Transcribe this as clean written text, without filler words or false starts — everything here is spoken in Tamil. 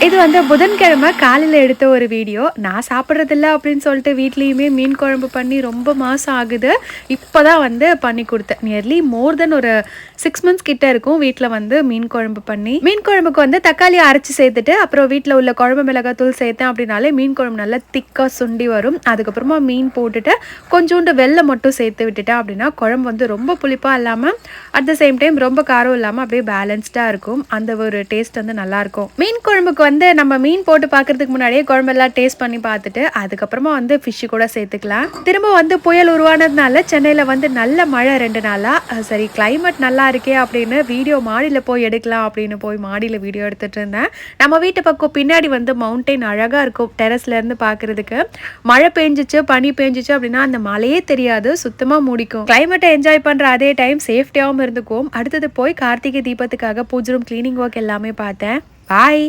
இது வந்து புதன்கிழமை காலையில் எடுத்த ஒரு வீடியோ. நான் சாப்பிட்றதில்ல அப்படின்னு சொல்லிட்டு வீட்லேயுமே மீன் குழம்பு பண்ணி ரொம்ப மாதம் ஆகுது. இப்போ தான் வந்து பண்ணி கொடுத்தேன். நியர்லி மோர் தென் ஒரு 6 மந்த்ஸ் கிட்ட இருக்கும் வீட்டில் வந்து மீன் குழம்பு பண்ணி. மீன் குழம்புக்கு வந்து தக்காளி அரைச்சி சேர்த்துட்டு அப்புறம் வீட்டில் உள்ள குழம்பு மிளகாத்தூள் சேர்த்தேன் அப்படின்னாலே மீன் குழம்பு நல்லா திக்காக சுண்டி வரும். அதுக்கப்புறமா மீன் போட்டுட்டு கொஞ்சோண்டு வெல்லம் மட்டும் சேர்த்து விட்டுட்டேன் அப்படின்னா குழம்பு வந்து ரொம்ப புளிப்பாக இல்லாமல் அட் த சேம் டைம் ரொம்ப காரம் இல்லாமல் அப்படியே பேலன்ஸ்டாக இருக்கும். அந்த ஒரு டேஸ்ட் வந்து நல்லாயிருக்கும். மீன் குழம்புக்கு வந்து நம்ம மீன் போட்டு பார்க்கறதுக்கு முன்னாடியே குழம்பெல்லாம் டேஸ்ட் பண்ணி பார்த்துட்டு அதுக்கப்புறமா வந்து ஃபிஷ்ஷு கூட சேர்த்துக்கலாம். திரும்ப வந்து புயல் உருவானதுனால சென்னையில் வந்து நல்ல மழை 2 நாளாக. சரி கிளைமேட் நல்லா இருக்கே அப்படின்னு வீடியோ மாடியில் போய் எடுக்கலாம் அப்படின்னு போய் மாடியில் வீடியோ எடுத்துகிட்டு இருந்தேன். நம்ம வீட்டு பக்கம் பின்னாடி வந்து மவுண்டெயின் அழகாக இருக்கும் டெரஸ்லேருந்து பார்க்குறதுக்கு. மழை பெஞ்சிச்சு பனி பெஞ்சிச்சு அப்படின்னா அந்த மழையே தெரியாது, சுத்தமாக மூடிக்கும். கிளைமேட்டை என்ஜாய் பண்ணுற அதே டைம் சேஃப்டியாகவும் இருந்துக்கும். அடுத்தது போய் கார்த்திகை தீபத்துக்காக பூஜை ரூம் கிளீனிங் ஒர்க் எல்லாமே பார்த்தேன். பாய்.